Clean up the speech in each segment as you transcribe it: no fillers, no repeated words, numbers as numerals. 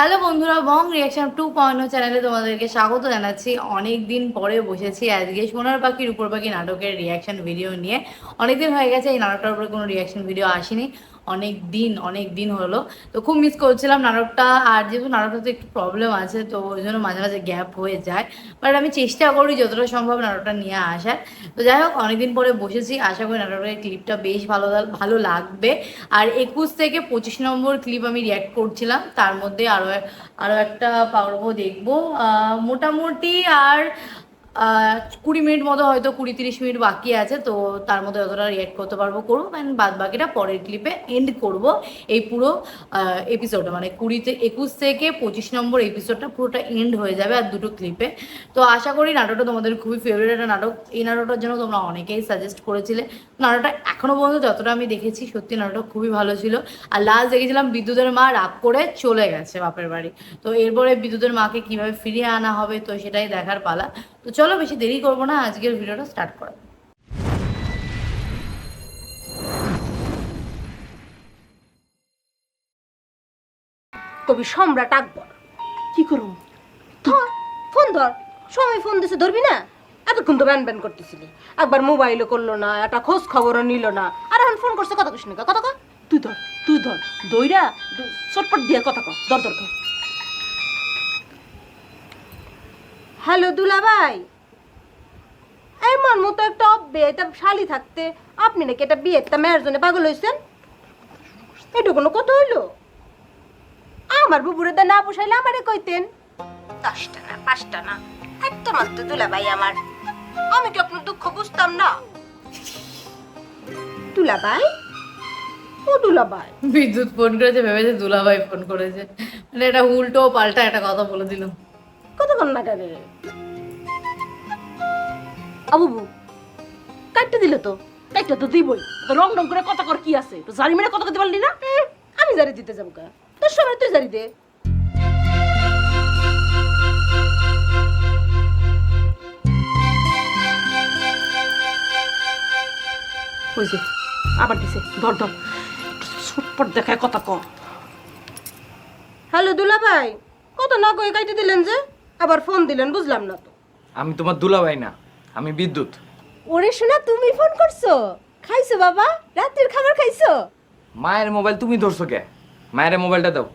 Hello বন্ধুরা, বং reaction 2.0 চ্যানেলে তোমাদেরকে স্বাগত জানাচ্ছি। অনেক দিন পরে বসেছি আজকে সোনার পাখির উপর পাখি নাটকের রিয়াকশন ভিডিও নিয়ে। অনেক দিন হয়ে গেছে এই নাটকটার উপরে কোনো রিয়াকশন ভিডিও আসেনি। অনেক দিন হলো। তো খুব মিস করছিলাম নাটকটা। আর যেহেতু নাটকটাতে একটু প্রবলেম আছে, তো ওই জন্য মাঝে মাঝে গ্যাপ হয়ে যায়। বাট আমি চেষ্টা করি যতটা সম্ভব নাটকটা নিয়ে আসার। তো যাই হোক, অনেকদিন পরে বসেছি, আশা করি নাটকের ক্লিপটা বেশ ভালো ভালো লাগবে। আর 21 থেকে 25 নম্বর ক্লিপ আমি রিয়াক্ট করছিলাম, তার মধ্যে আরও একটা পারবো দেখবো। মোটামুটি আর 20 মিনিট মতো, হয়তো 20-30 মিনিট বাকি আছে। তো তার মধ্যে যতটা রিয়াক্ট করতে পারবো করবো, অ্যান্ড বাদ বাকিটা পরের ক্লিপে এন্ড করব। এই পুরো এপিসোডটা মানে 21 থেকে 25 নম্বর এপিসোডটা পুরোটা এন্ড হয়ে যাবে আর দুটো ক্লিপে। তো আশা করি নাটকটা তোমাদের খুবই ফেভারিট একটা নাটক। এই নাটকটার জন্য তোমরা অনেকেই সাজেস্ট করেছিলে। নাটকটা এখনো পর্যন্ত যতটা আমি দেখেছি, সত্যি নাটকটা খুবই ভালো ছিল। আর লাস্ট দেখেছিলাম বিদ্যুতের মা রাগ করে চলে গেছে বাপের বাড়ি। তো এরপরে বিদ্যুতের মাকে কিভাবে ফিরিয়ে আনা হবে, তো সেটাই দেখার পালা। তো চলো বেশি দেরি করবো না, আজকের ভিডিওটা স্টার্ট করা। কবি সম্রাট আকবর। কি করুম? ধর ফোন ধর, সময় ফোন দিছে ধরবি না? এতক্ষণ তো ব্যান ব্যান করতেছিলি, একবার মোবাইলও করলো না, একটা খোঁজ খবরও নিল না, আর এখন ফোন করছে কথা কইস না, কথা কয়। তুই ধর দইরা চটপট দিয়ে কথা কর। ধর। হ্যালো দুলাভাই, এমন মতো একটা এটা শালি থাকতে আপনি নাকি এটা বিয়েটা মেয়ের জন্য পাগল হয়েছেন? এটা কোনো কথা হইলো? আমার বুবুরে দা না বসাইলে আমারে কইতেন। 10টা না 5টা না, একটা মাত্র দুলাভাই আমার। আমি কি আপনার দুঃখ বুঝতাম না? দুলাভাই, ও দুলাভাই। বিদ্যুৎ ফোন করেছে, ভেবেছে দুলাভাই ফোন করেছে। মানে এটা উল্টো পাল্টা একটা কথা বলে দিল। কতক্ষণ না কাটে আবুবু কাটতে দিল তো। একটা তো দিবই, তো রং রং করে কথা কর কি আছে? তো জারি মেরে কথা কইতে পারলি না? আমি জারি দিতে যাবো কা? তোর সময় তুই জারি দে। হইছে, আবার দিছে। ধর চটপট দেখায় কথা কর। হ্যালো দুলাভাই, কত না কই কাটতে দিলেন যে, আবার ফোন দিলেন বুঝলাম না তো। আমি তোমার দুলাভাই না, আমি বিদ্যুৎ। ওরে শোনা, তুমি ফোন করছো? খাইছো বাবা? রাতের খাবার খাইছো? মায়ের মোবাইল তুমি ধরছো কে? মায়ের মোবাইলটা দাও।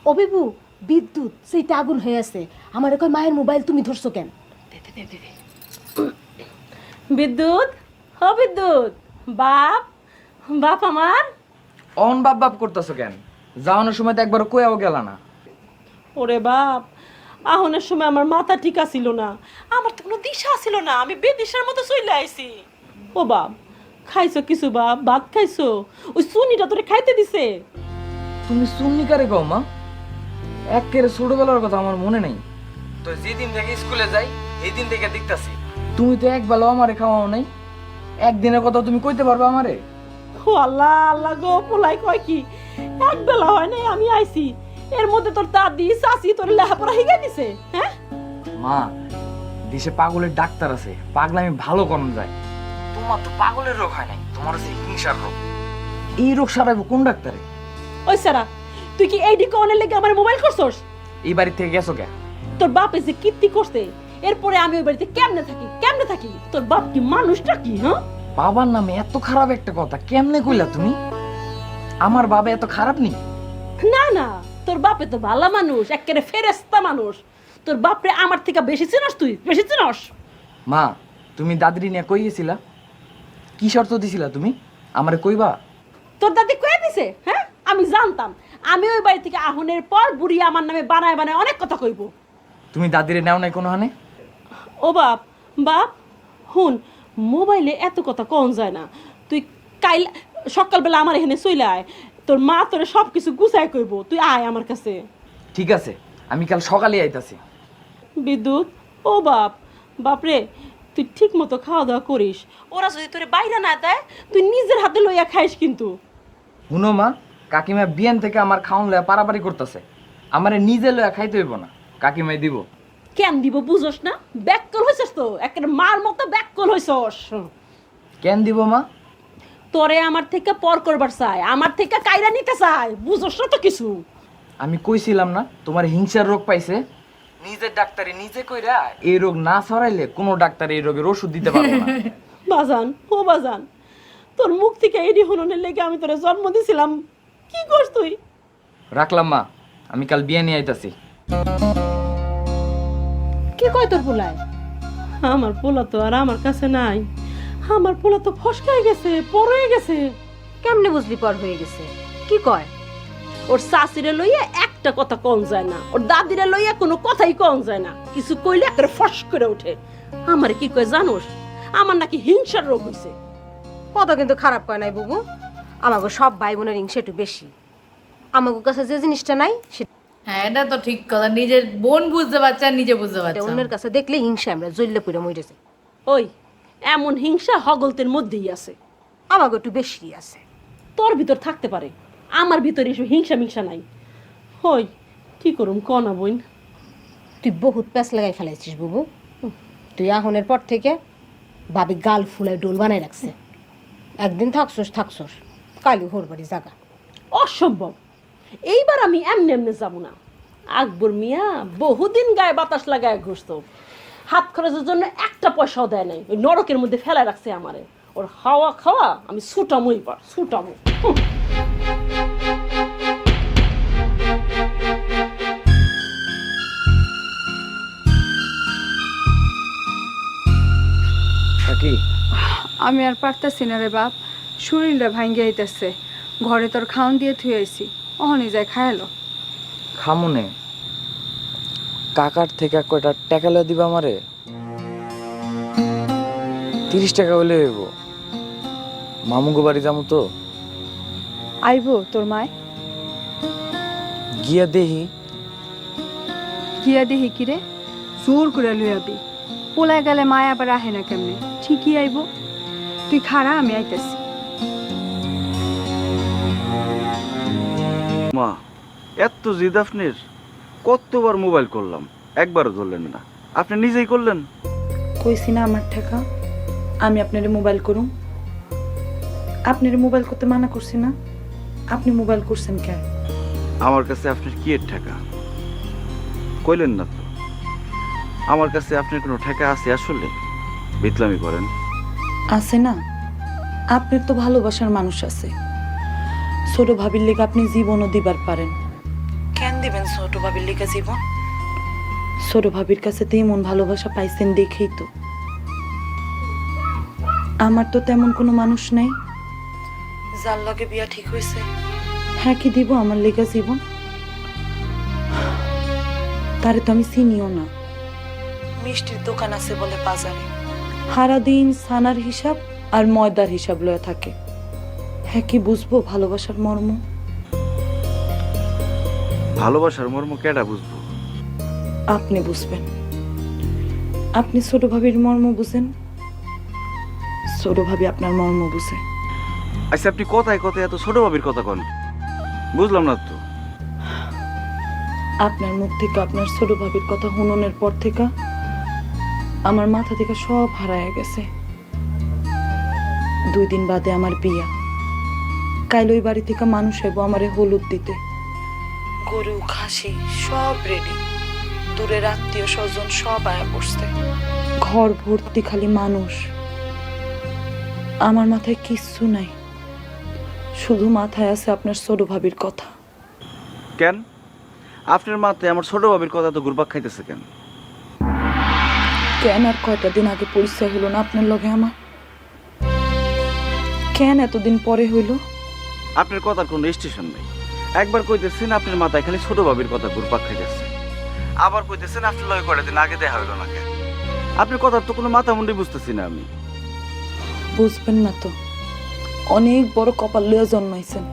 ও বিবু, বিদ্যুৎ সেইটা আগুন হয়ে আছে, আমার কই মায়ের মোবাইল তুমি ধরছো কেন? বিদ্যুৎ, বিদ্যুৎ, বাপ বাপ আমার। অন বাপ বাপ করতেছো কেন? যাওয়ানোর সময় তো একবার কয়াও গেল না। ওরে বাপ, আহনের সময় আমার মাথা ঠিক আছিল না, আমার তো কোনো দিশা ছিল না, আমি বেদিশার মতো চলে আইছি। ও বাপ, খাইছো কিছু বাপ? ভাত খাইছো? ওই সুনিটা তোরে খাইতে দিছে? তুমি শুননি কারে কও মা? একেবারে ছোটবেলার কথা আমার মনে নেই। তো যেদিন থেকে স্কুলে যাই এই দিন থেকে দেখতাছি তুমি তো একবেলাও আমারে খাওয়াও নাই। একদিনের কথা তুমি কইতে পারবে আমারে? ও আল্লাহ আল্লাহ গো, পোলাই কয় কি এক বেলা হয় নাই আমি আইছি, এর মধ্যে তোর দাদি চাচি তোর লেখাপড়া শিখাই দিছে? হ্যাঁ মা, দেশে পাগলের ডাক্তার আছে, পাগলামি ভালো করন যায়। তোমার তো পাগলের রোগ হয় নাই, তোমার হচ্ছে হিংসার রোগ। এই রোগ সারাইবো কোন ডাক্তারে? ওই সারা, তুই কি এই দিকে অনেক লেগে আমার মোবাইল করছস? এই বাড়ি থেকে গেছো কে? তোর বাপ এসে কীর্তি করছে, এরপরে আমি ওই বাড়িতে কেমনে থাকি? তোর বাপ কি মানুষটা কি? হ্যাঁ, বাবার নামে এত খারাপ একটা কথা কেমনে কইলা তুমি? আমার বাবা এত খারাপ নি। না, তোর বাপে তো ভালো মানুষ, একেবারে ফেরেশতা মানুষ। তোর বাপরে আমার থেকে বেশি চিনস তুই, বেশি চিনস। মা, তুমি দাদিরি নিয়ে কই গেছিলা? কি শর্ত দিছিলা তুমি আমারে কইবা? তোর দাদি কয়ে দিছে? হ্যাঁ, আমি জানতাম। আমি ওই বাড়ি থেকে আহনের পর বুড়ি আমার নামে বানায় অনেক কথা কইব। তুমি দাদিরে নাও নাই কোনো হানে? ও বাপ, হুন, মোবাইলে এত কথা কন যায় না। তুই কাইল সকালবেলা আমার এখানে চলে আয়, তোর মা তোরে সব কিছু গুছায় কইব, তুই আয় আমার কাছে। ঠিক আছে, আমি কাল সকালে আইতাছি। বিদ্যুৎ, ও বাপরে, তুই ঠিক মতো খাওয়া দাওয়া করিস। ওরা যদি তোরে বাইরে না দেয়, তুই নিজের হাতে লইয়া খাইস কিন্তু। শুনো মা, কাকিমা বিয়ান থেকে আমার খাওন লয়া পারাপারি করতেছে, আমারে নিজে লয়া খাইতে হইব না, কাকিমাই দিব। কেন দিব বুঝোস না? ব্যাককল হইছস তো, একেবারে মার মতো ব্যাককল হইছস। কেন দিব মা? তোরে আমার থেকে পর করবার চাই, আমার থেকে কাইরা নিতে চাই, বুঝোস না তো কিছু। আমি কইছিলাম না তোমার হিংসার রোগ পাইছে, নিজের ডাক্তারি নিজে কইরা এই রোগ না ছড়াইলে কোনো ডাক্তার এই রোগের ওষুধ দিতে পারবে না। বাজান ও বাজান, তোর মুখ থেকে এডি হননের লেগে আমি তোরে জন্ম দিছিলাম, কি করছ তুই? রাখলাম মা, আমি কাল বিয়ে নিয়ে আইতাছি। কি কয় তোর পোলায়? আমার পোলা তো আর আমার কাছে নাই, আমার পোলা তো ফসকায় গেছে, পড়ে গেছে। কেমনে বুঝলি পর হয়ে গেছে? কি কয়? ওর শাশুড়ে লইয়া একটা কথা কম যায় না, ওর দাদিরে লইয়া কোনো কথাই কম যায় না, কিছু কইলে একটা ফস করে ওঠে। আমার কি কয় জানোস, আমার নাকি হিংসার রোগ হইছে। কথা কিন্তু খারাপ কয় নাই বুবু, আমাকে সব ভাই বোনের হিংসা একটু বেশি। আমাকে কাছে যে জিনিসটা নাই সেটা হ্যাঁ এটা তো ঠিক কথা, নিজের বোন বুঝতে পারছে আর নিজে বুঝতে পারছে না। অন্যের কাছে দেখলে হিংসা আমরা জ্বললে পুরো মরেছে। ওই এমন হিংসা হগলতের মধ্যেই আছে, আমাকে একটু বেশি আছে। তোর ভিতর থাকতে পারে, আমার ভিতরে এসব হিংসা মিংসা নাই। হই কি করুম ক না বইন। তুই বহুত প্যাঁচ লাগাই ফেলাইছিস বুবু। তুই আহনের পর থেকে ভাবি গাল ফুলায় ডোল বানাই রাখছে। একদিন থাকছস কালি হোর বাড়ি জাগা। অসম্ভব, এইবার আমি এমনি এমনি যাব না। আকবর মিয়া বহুদিন গায়ে বাতাস লাগায় ঘুরত, হাত খরচের জন্য একটা পয়সাও দেয় নাই, ওই নরকের মধ্যে ফেলা রাখছে আমারে। ওর হাওয়া খাওয়া আমি ছুটামো, এবার ছুটামো। কি আমি আর পারতাছি না রে বাপ, শরীরটা ভাঙ্গে আইতাছে। ঘরে তোর খাওন দিয়ে থুই আইছি, অহনি যায় খায়ালো। খামুনে কাকার থেকে কয়টা টাকা লয়ে দিবা আমারে? 30 টাকা হইলে হইব। মামুগো বাড়ি যাবো তো, আইবো তোর মায়? গিয়া দেহি। গিয়া দেহি কিরে, জোর করে লইয়াবি। পোলায় গেলে মায় আবার আহে না কেমনে? ঠিকই আইবো, তুই খাড়া, আমি আইতাছি। মা এত জিদ আপনার, কতবার মোবাইল করলাম একবারও ধরলেন না, আপনি নিজেই করলেন। কইছি না আমার টাকা, আমি আপনার মোবাইল করুম? আপনার মোবাইল করতে মানা করছি না, আপনি মোবাইল করছেন কেন? আমার কাছে আপনার কি এর টাকা কইলেন না তো? আমার কাছে আপনার কোনো টাকা আছে আসলে? বিতলামি করেন। আছে না, আপনার তো ভালোবাসার মানুষ আছে। ছোট ভাবির লেগে আপনি জীবনও দিবার পারেন, কেন দিবেন ছোট ভাবির লেগে জীবন? ছোট ভাবির কাছে তো এমন ভালোবাসা পাইছেন দেখেই তো। আমার তো তেমন কোনো মানুষ নাই যার লগে বিয়া ঠিক হয়েছে, হ্যাঁ কি দিব আমার লেগে জীবন? তারে তো আমি চিনিও না। মিষ্টির দোকান আছে বলে বাজারে, সারাদিন ছানার হিসাব আর ময়দার হিসাব লয়ে থাকে, হ্যাঁ কি বুঝবো ভালোবাসার মর্ম? ভালোবাসার মর্ম কেডা বুঝবো? আপনি বুঝবেন। আপনি ছোট ভাবির মর্ম বুঝেন, ছোট ভাবি আপনার মর্ম বুঝে। আচ্ছা আপনি কথায় কথায় এত ছোট ভাবির কথা কন, বুঝলাম না তো। আপনার মুখ থেকে আপনার ছোট ভাবির কথা শুননের পর থেকে আমার মাথা থেকে সব হারায় গেছে। 2 দিন বাদে আমার বিয়া, কাল ওই বাড়ি থেকে মানুষ আইব আমারে হলুদ দিতে। গরু খাসি সব রেডি, দূরের আত্মীয় স্বজন সব আয়া পড়ছে, ঘর ভর্তি খালি মানুষ। আমার মাথায় কিচ্ছু নাই, শুধু মাথায় আছে আপনার ছোট ভাবির কথা। কেন আপনার মাথায় আমার ছোট ভাবির কথা তো ঘুরপাক খাইতেছে কেন? কেন আর কয়টা দিন আগে পরিচয় হলো না আপনার লগে আমার? কেন এতদিন পরে হইল? আপনার কথার কোনো স্টেশন নেই। একবার কইতেছেন আপনার মাথায় খালি ছোট ভাবির কথা ঘুরপাক খাইতেছে, আবার কইতেছেন আপনার লগে কয়টা দিন আগে দেখা হইলো না কেন? আপনার কথার তো কোনো মাথা মুন্ডি বুঝতেছি না আমি। বুঝবেন না তো, অনেক বড় কপাল লইয়া জন্মাইছেন,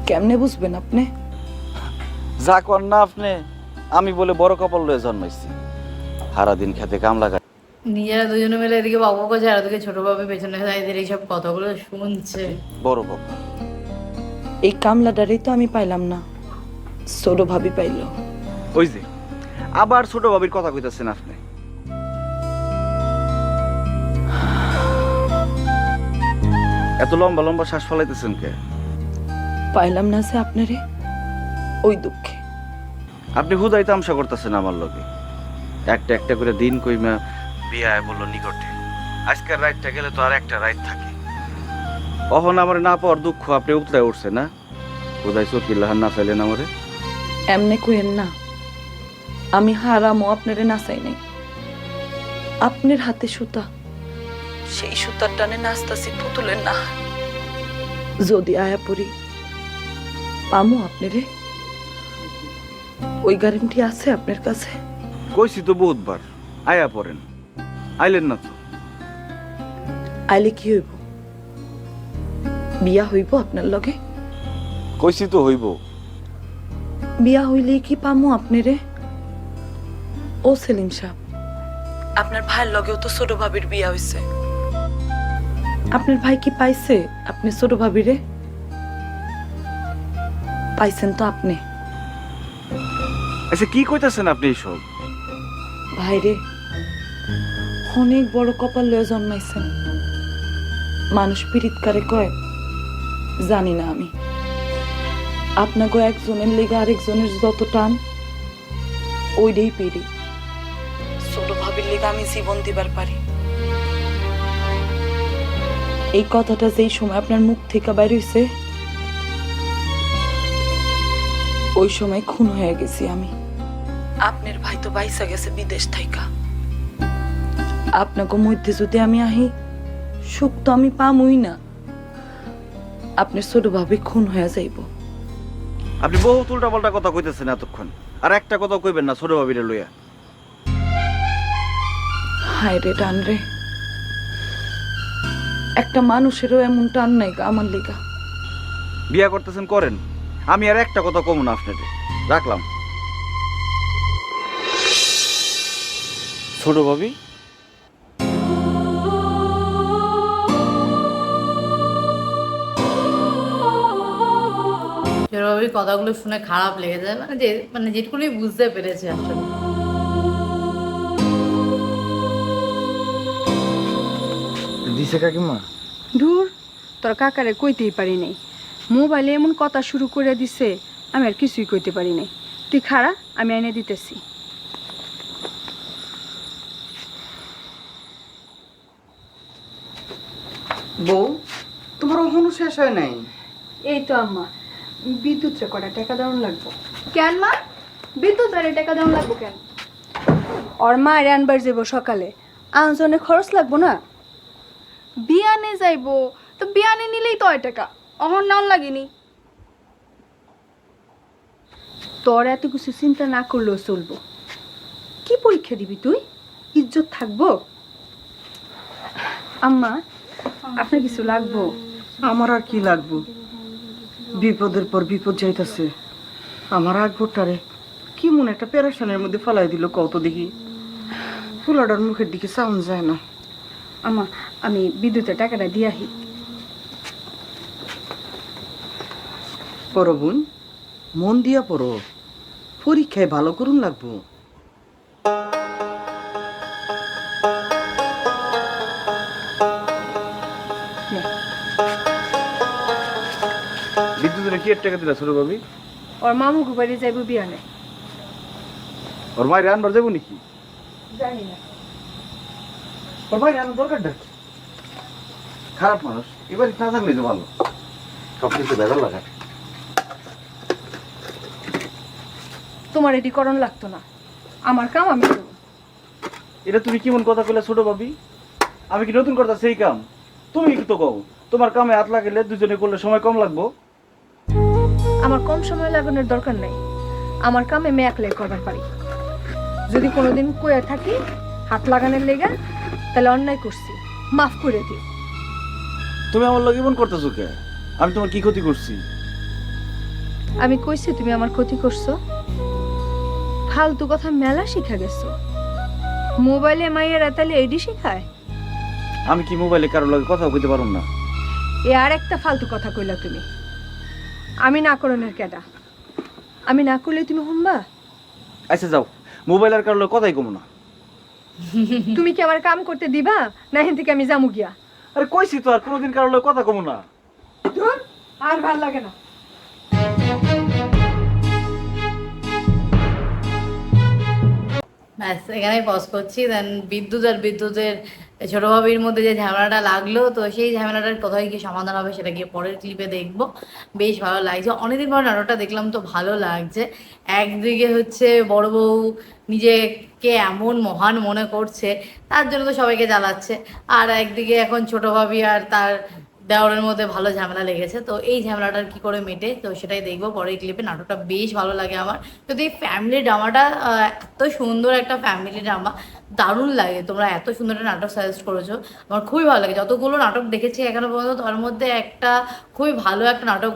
কেমনে বুঝবেন আপনি? যা কর না আপনি, আমি বলে বড় কপাল লয়ে জন্মাইছি, সারাদিন খেতে কাম লাগা। নিজেরা দুজনে মিলে এদিকে বাবু করছে আর ওদিকে ছোট বাবু পেছনে এদের এইসব কথাগুলো শুনছে। বড় কপাল। এই কামলাটারই তো আমি পাইলাম না, ছোট ভাবি পাইল। ওই যে আবার ছোট ভাবির কথা কইতাছেন আপনি। এত লম্বা লম্বা শ্বাস ফলাইতেছেন কে? পাইলাম না যে আপনারে, ওই দুঃখে। আপনি হুদাই তামসা করতেছেন আমার লগে। একটা একটা করে দিন কইমা বিয়ায় বললো নিকটে, আজকের রাতটা গেলে তো আর একটা রাত থাকে। অহন আমার না পাওয়ার দুঃখ আপনি উতলায় উঠছে না? হুদাই চকিল্লাহান না চাইলেন আমারে। এমনে কইেন না, আমি হারামও আপনারে নাচাই নাই। আপনার হাতে সুতা, সেই সুতার টানে নাচতাছি পুতুলের না। যদি আয়া পড়ি পামু আপনারে, ওই গ্যারেন্টি আছে আপনার কাছে? কইছি তো বহুতবার, আয়া পড়েন, আইলেন না তো। আইলে কি হইব? বিয়া হইব আপনার লগে? কইছি তো হইব। বিয়া হইলে কি পামু আপনারে? ও সেলিম সাহেব, আপনার ভাইয়ের লগেও তো ছোট ভাবির বিয়া হইছে। আপনার ভাই কি পাইছে আপনি ছোট ভাবিরে? পাইছেন তো আপনি। আচ্ছা কি কইতাছেন আপনি এইসব? ভাইরে অনেক বড় কপাল লয়ে জন্মাইছেন। মানুষ পীড়িতকারে কয় জানি না আমি, আপনাকে একজনের লেগে আরেকজনের যত টান ওইটাই পেরি। ছোট ভাবির লেগে আমি জীবন দিবার পারি। এই কথাটা যেই সময় আপনার মুখ থেকে বাইর হইছে ওই সময় খুন হয়ে গেছি আমি। আপনার ভাই তো বাইসা গেছে বিদেশ থাইকা। আপনাকে মধ্যে যদি আমি আহি সুখ তো আমি পামই না। আপনার ছোট ভাবি খুন হয়ে যাইব। আপনি বহুত উল্টা পাল্টা কথা কইতেছেন এতক্ষণ, আর একটা কথা কইবেন না ছোট ভাবিরে লইয়া। হায় রে টান রে, একটা মানুষেরও এমন টান নাই গা আমার লেগা। বিয়া করতেছেন করেন, আমি আর একটা কথা কমু না আপনাকে। রাখলাম। ছোট ভাবি, সেভাবে কথাগুলো শুনে খারাপ লেগে যায়, মানে যেটুকুনি বুঝতে পেরেছি আসলে। দিছে কাকিমা? দূর, তোর কাকারে কইতেই পারি নাই। মোবাইলে এমন কথা শুরু করে দিছে আমি আর কিছুই কইতে পারি নাই। তুই খাড়া, আমি এনে দিতেছি। বউ, তোমার ওখানে শেষ হয় নাই? এই তো আম্মা, বিদ্যুৎরে কটা টাকা দেওয়ান লাগবো। কেন মা? বিদ্যুৎ আরে টাকা দেওয়ান লাগবো কেন? ওর মা আরে আনবার যাবো সকালে, আনজনে খরচ লাগবো না? বিয়ানে যাইবো তো বিয়ানে নিলেই তো 1 টাকা, অহন নাও লাগেনি। তোর এত কিছু চিন্তা না করলেও চলবো। কি পরীক্ষা দিবি তুই? ইজ্জত থাকবো? আম্মা, আপনার কিছু লাগবো? আমার আর কি লাগবো? বিপদের পর বিপদ যাইতাছে। আমার আগবোটারে কি মনে একটা পেরেশানের মধ্যে ফেলাই দিল কত দেখি। ফুলাডার মুখের দিকে সাউন্ড যায় না। আম্মা, আমি বিদ্যুতের টাকাটা দিয়াহি। পড়ো বোন, মন দিয়া পড়ো, পরীক্ষায় ভালো করুন লাগবো। বিদ্যুতের কি টাকা দিলা ছোট ভাবি? ওর মামু বাড়ি যাইবো বিয়ানে। ওর মায়ের আনবার যাবো নাকি? জানি না। ওর মায়ের আনার দরকারটা কি? খারাপ মানুষ, এবার না থাকলে তো ভালো। সব কিছু বেজার লাগায়। তোমার এটি করণ লাগতো না, আমার কাম আমি করব। এটা তুমি কেমন কথা কইলা ছোট ভাবি? আমি কি নতুন করতে সেই কাম? তুমি কি তো কও তোমার কামে হাত লাগাইলে দুজনে করলে সময় কম লাগবো। আমার কম সময় লাগানোর দরকার নাই, আমার কাম আমি একলাই করবার পারি। যদি কোনোদিন কইয়া থাকি হাত লাগানোর লেগে, তাহলে অন্যায় করছি, মাফ করে দিও। তুমি আমার লগে এমন করতেছো কে? আমি তোমার কি ক্ষতি করছি? আমি কইছি তুমি আমার ক্ষতি করছো? ফালতু কথা মেলা শিখা গেছো। মোবাইলে মাইয়ের তাহলে এডি শিখায়? আমি কি মোবাইলে কারোর লগে কথা কইতে পারুম না? এ আর একটা ফালতু কথা কইলা তুমি। আমি না করনের কেডা? আমি না করলে তুমি শুনবা? আচ্ছা যাও, মোবাইল আর কারোর লগে কথাই কমু না। তুমি কি আমার কাম করতে দিবা না এখান থেকে আমি যামু গিয়া? আরে কইছি তো আর কোনোদিন কারোর লগে কথা কমু না। আর ভাল লাগে না। ব্যাস এখানেই পজ করছি। দেন বিদ্যুৎ আর বিদ্যুতের ছোটো ভাবির মধ্যে যে ঝামেলাটা লাগলো, তো সেই ঝামেলাটার কোথায় গিয়ে সমাধান হবে সেটা গিয়ে পরের ক্লিপে দেখবো। বেশ ভালো লাগছে, অনেকদিন পর নাটকটা দেখলাম তো ভালো লাগছে। একদিকে হচ্ছে বড় বউ নিজেকে এমন মহান মনে করছে, তার জন্য তো সবাইকে জ্বালাচ্ছে, আর একদিকে এখন ছোটো ভাবি আর তার দেওরের মধ্যে ভালো ঝামেলা লেগেছে। তো এই ঝামেলাটার কি করে মেটে, তো সেটাই দেখবো পরের ক্লিপে। নাটকটা বেশ ভালো লাগে আমার, যদি এই ফ্যামিলি ড্রামাটা এত সুন্দর একটা ফ্যামিলি ড্রামা, দারুণ লাগে। তোমরা এত সুন্দর একটা নাটক সাজেস্ট করেছো, আমার খুবই ভালো লাগে। যতগুলো নাটক দেখেছি এখনো পর্যন্ত, তার মধ্যে একটা খুবই ভালো একটা নাটক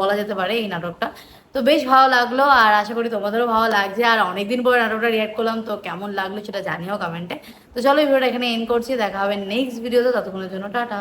বলা যেতে পারে এই নাটকটা। তো বেশ ভালো লাগলো, আর আশা করি তোমাদেরও ভালো লাগছে। আর অনেকদিন পরে নাটকটা রিয়াক্ট করলাম, তো কেমন লাগলো সেটা জানিও কমেন্টে। তো চলো এই ভিডিওটা এখানে এন্ড করছি, দেখা হবে নেক্সট ভিডিওতে, ততক্ষণের জন্য টাটা।